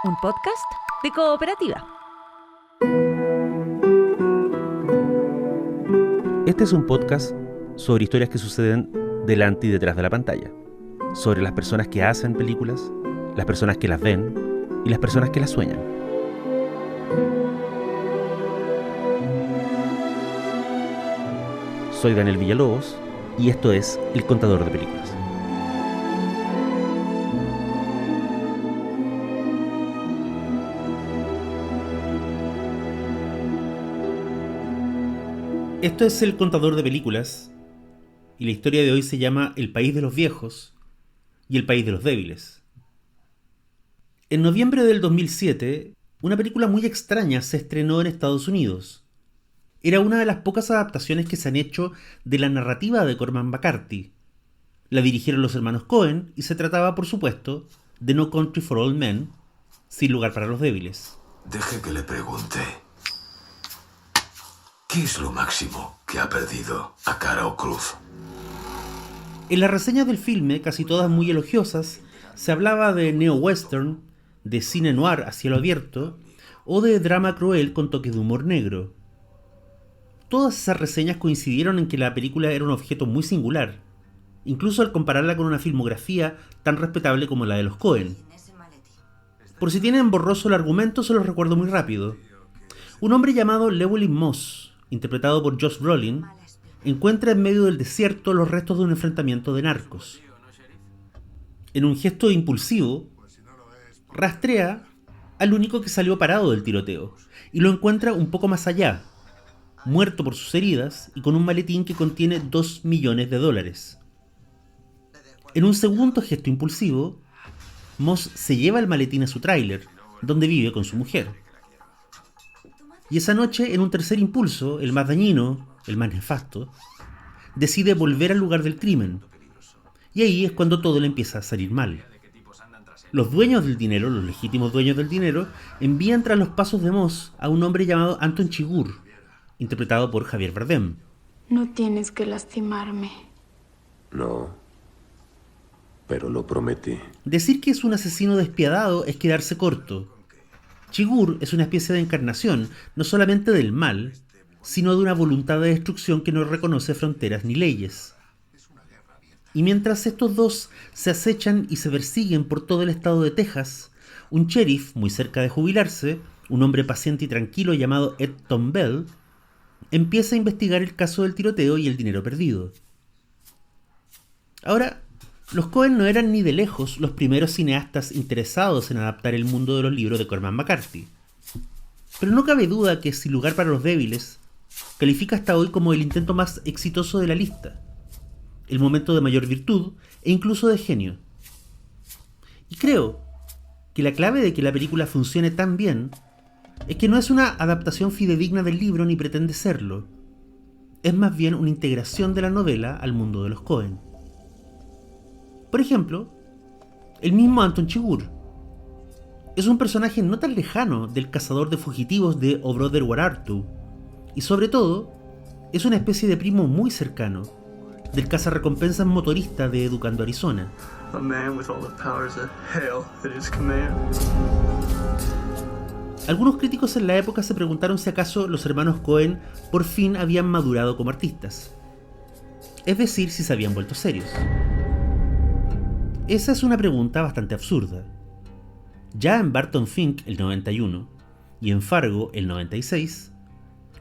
un podcast de Cooperativa. Este es un podcast sobre historias que suceden delante y detrás de la pantalla, sobre las personas que hacen películas, las personas que las ven y las personas que las sueñan. Soy Daniel Villalobos y esto es El Contador de Películas. Esto es El Contador de Películas y la historia de hoy se llama El País de los Viejos y El País de los Débiles. En noviembre del 2007, una película muy extraña se estrenó en Estados Unidos. Era una de las pocas adaptaciones que se han hecho de la narrativa de Cormac McCarthy. La dirigieron los hermanos Coen y se trataba, por supuesto, de No Country for Old Men, Sin Lugar para los Débiles. Deje que le pregunte. ¿Qué es lo máximo que ha perdido a cara o cruz? En las reseñas del filme, casi todas muy elogiosas, se hablaba de neo-western, de cine noir a cielo abierto o de drama cruel con toques de humor negro. Todas esas reseñas coincidieron en que la película era un objeto muy singular, incluso al compararla con una filmografía tan respetable como la de los Coen. Por si tienen borroso el argumento, se los recuerdo muy rápido. Un hombre llamado Llewellyn Moss, interpretado por Josh Brolin, encuentra en medio del desierto los restos de un enfrentamiento de narcos. En un gesto impulsivo, rastrea al único que salió parado del tiroteo y lo encuentra un poco más allá, muerto por sus heridas y con un maletín que contiene $2 millones. En un segundo gesto impulsivo, Moss se lleva el maletín a su tráiler, donde vive con su mujer. Y esa noche, en un tercer impulso, el más dañino, el más nefasto, decide volver al lugar del crimen. Y ahí es cuando todo le empieza a salir mal. Los dueños del dinero, los legítimos dueños del dinero, envían tras los pasos de Moss a un hombre llamado Anton Chigurh, interpretado por Javier Bardem. No tienes que lastimarme. No, pero lo prometí. Decir que es un asesino despiadado es quedarse corto. Chigurh es una especie de encarnación, no solamente del mal, sino de una voluntad de destrucción que no reconoce fronteras ni leyes. Y mientras estos dos se acechan y se persiguen por todo el estado de Texas, un sheriff muy cerca de jubilarse, un hombre paciente y tranquilo llamado Ed Tom Bell, empieza a investigar el caso del tiroteo y el dinero perdido. Ahora, los Coen no eran ni de lejos los primeros cineastas interesados en adaptar el mundo de los libros de Cormac McCarthy. Pero no cabe duda que Sin Lugar para los Débiles califica hasta hoy como el intento más exitoso de la lista, el momento de mayor virtud e incluso de genio. Y creo que la clave de que la película funcione tan bien es que no es una adaptación fidedigna del libro ni pretende serlo. Es más bien una integración de la novela al mundo de los Coen. Por ejemplo, el mismo Anton Chigurh es un personaje no tan lejano del cazador de fugitivos de O Brother Where Art Thou, y sobre todo, es una especie de primo muy cercano del cazarrecompensas motorista de Educando Arizona. A man with all the powers of hell at his command. Algunos críticos en la época se preguntaron si acaso los hermanos Coen por fin habían madurado como artistas. Es decir, si se habían vuelto serios. Esa es una pregunta bastante absurda. Ya en Barton Fink, el 91, y en Fargo, el 96,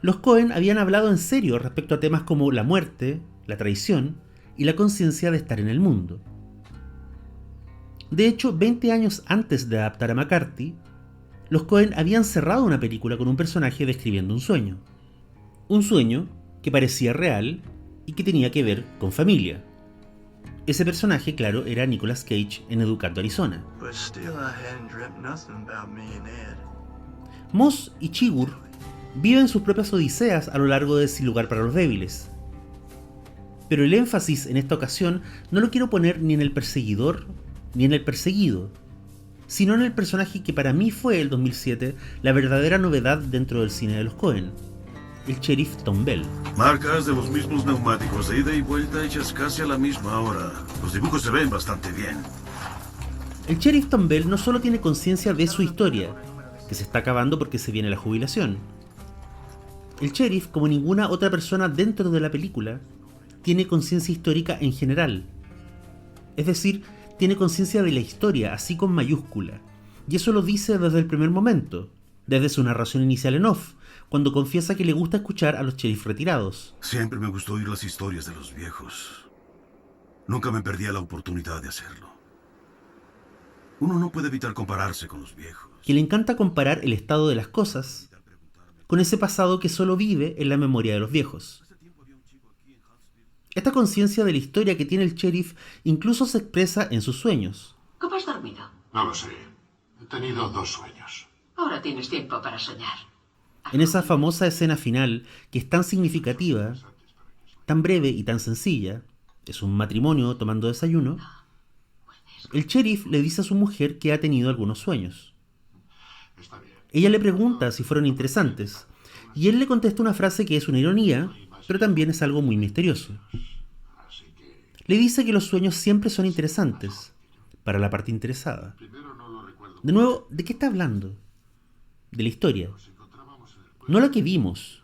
los Coen habían hablado en serio respecto a temas como la muerte, la traición y la conciencia de estar en el mundo. De hecho, 20 años antes de adaptar a McCarthy, los Coen habían cerrado una película con un personaje describiendo un sueño. Un sueño que parecía real y que tenía que ver con familia. Ese personaje, claro, era Nicolas Cage en Educando Arizona. Moss y Chigurh viven sus propias odiseas a lo largo de Sin Lugar para los Débiles. Pero el énfasis en esta ocasión no lo quiero poner ni en el perseguidor ni en el perseguido, sino en el personaje que para mí fue el 2007 la verdadera novedad dentro del cine de los Coen, el sheriff Tom Bell. Marcas de los mismos neumáticos de ida y vuelta hechas casi a la misma hora. Los dibujos se ven bastante bien. El sheriff Tom Bell no solo tiene conciencia de su historia, que se está acabando porque se viene la jubilación. El sheriff, como ninguna otra persona dentro de la película, tiene conciencia histórica en general. Es decir, tiene conciencia de la historia, así con mayúscula. Y eso lo dice desde el primer momento, desde su narración inicial en off, cuando confiesa que le gusta escuchar a los sheriff retirados. Siempre me gustó oír las historias de los viejos. Nunca me perdía la oportunidad de hacerlo. Uno no puede evitar compararse con los viejos. Que le encanta comparar el estado de las cosas con ese pasado que solo vive en la memoria de los viejos. Esta conciencia de la historia que tiene el sheriff incluso se expresa en sus sueños. ¿Cómo has dormido? No lo sé. He tenido 2 sueños. Ahora tienes tiempo para soñar. En esa famosa escena final, que es tan significativa, tan breve y tan sencilla, es un matrimonio tomando desayuno, el sheriff le dice a su mujer que ha tenido algunos sueños. Está bien. Ella le pregunta si fueron interesantes, y él le contesta una frase que es una ironía, pero también es algo muy misterioso. Le dice que los sueños siempre son interesantes, para la parte interesada. De nuevo, ¿de qué está hablando? De la historia. No la que vimos.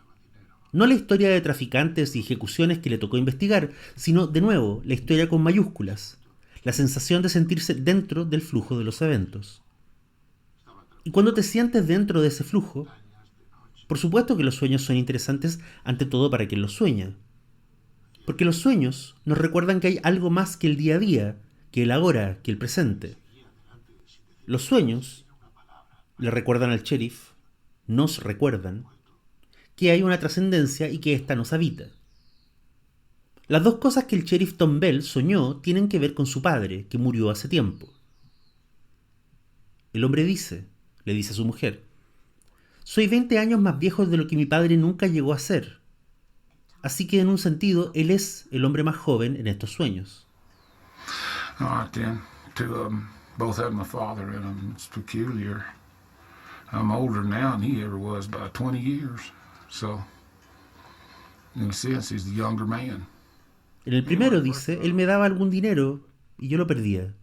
No la historia de traficantes y ejecuciones que le tocó investigar, sino, de nuevo, la historia con mayúsculas. La sensación de sentirse dentro del flujo de los eventos. Y cuando te sientes dentro de ese flujo, por supuesto que los sueños son interesantes ante todo para quien los sueña. Porque los sueños nos recuerdan que hay algo más que el día a día, que el ahora, que el presente. Los sueños le recuerdan al sheriff, nos recuerdan, que hay una trascendencia y que ésta nos habita. Las dos cosas que el sheriff Tom Bell soñó tienen que ver con su padre, que murió hace tiempo. El hombre le dice a su mujer, soy 20 años más viejo de lo que mi padre nunca llegó a ser. Así que en un sentido, él es el hombre más joven en estos sueños. All right, then. Both have my father in them. It's peculiar. I'm older now than he ever was by 20 years. So, in a sense, he's the younger man. En el primero dice, él me daba algún dinero y yo lo perdía.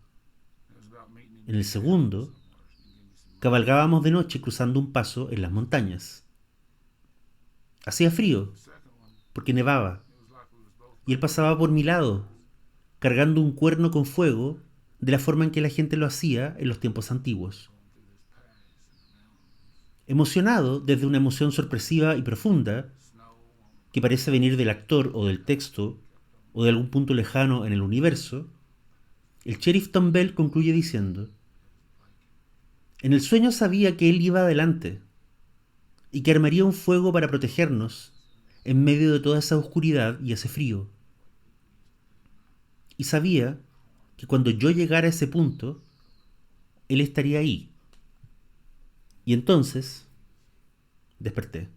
En el segundo, cabalgábamos de noche cruzando un paso en las montañas. Hacía frío, porque nevaba, y él pasaba por mi lado, cargando un cuerno con fuego, de la forma en que la gente lo hacía en los tiempos antiguos. Emocionado desde una emoción sorpresiva y profunda, que parece venir del actor o del texto, o de algún punto lejano en el universo, el sheriff Tom Bell concluye diciendo, en el sueño sabía que él iba adelante, y que armaría un fuego para protegernos en medio de toda esa oscuridad y ese frío. Y sabía que cuando yo llegara a ese punto, él estaría ahí. Y entonces, desperté.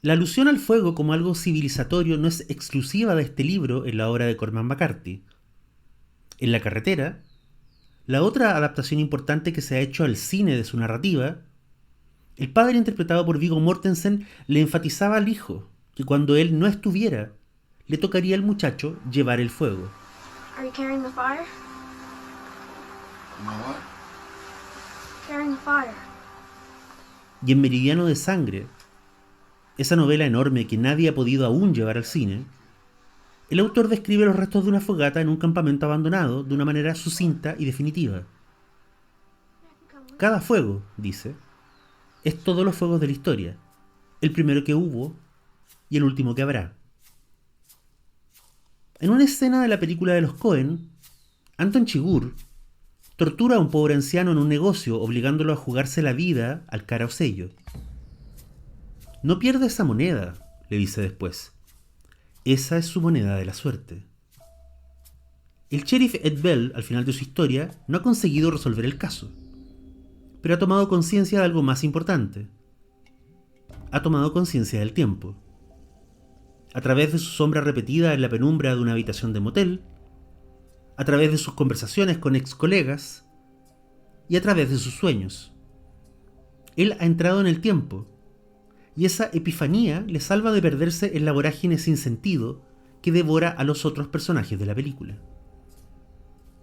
La alusión al fuego como algo civilizatorio no es exclusiva de este libro en la obra de Cormac McCarthy. En La carretera, la otra adaptación importante que se ha hecho al cine de su narrativa, el padre interpretado por Viggo Mortensen le enfatizaba al hijo que cuando él no estuviera, le tocaría al muchacho llevar el fuego. Are you carrying the fire? You know what? Carrying the fire. Y en Meridiano de Sangre, esa novela enorme que nadie ha podido aún llevar al cine, el autor describe los restos de una fogata en un campamento abandonado de una manera sucinta y definitiva. Cada fuego, dice, es todos los fuegos de la historia, el primero que hubo y el último que habrá. En una escena de la película de los Coen, Anton Chigurh tortura a un pobre anciano en un negocio obligándolo a jugarse la vida al cara o sello. No pierde esa moneda, le dice después. Esa es su moneda de la suerte. El sheriff Ed Bell, al final de su historia, no ha conseguido resolver el caso, pero ha tomado conciencia de algo más importante. Ha tomado conciencia del tiempo. A través de su sombra repetida en la penumbra de una habitación de motel, a través de sus conversaciones con ex colegas y a través de sus sueños. Él ha entrado en el tiempo, y esa epifanía le salva de perderse en la vorágine sin sentido que devora a los otros personajes de la película.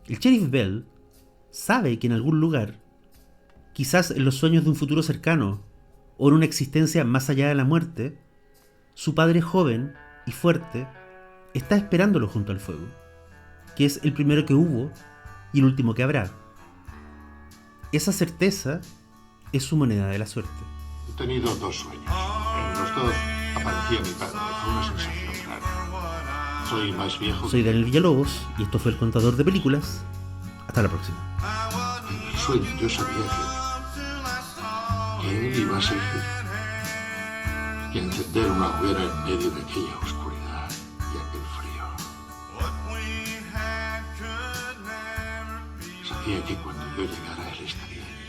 El sheriff Bell sabe que en algún lugar, quizás en los sueños de un futuro cercano o en una existencia más allá de la muerte, su padre joven y fuerte está esperándolo junto al fuego, que es el primero que hubo y el último que habrá. Esa certeza es su moneda de la suerte. He tenido 2 sueños. En los 2 aparecía mi padre. Fue una sensación rara. Soy más viejo. Soy Daniel Villalobos y esto fue El Contador de Películas. Hasta la próxima. En el sueño yo sabía que él iba a seguir. Y a encender una hoguera en medio de aquella oscuridad y aquel frío. Sabía que cuando yo llegara él estaría allí.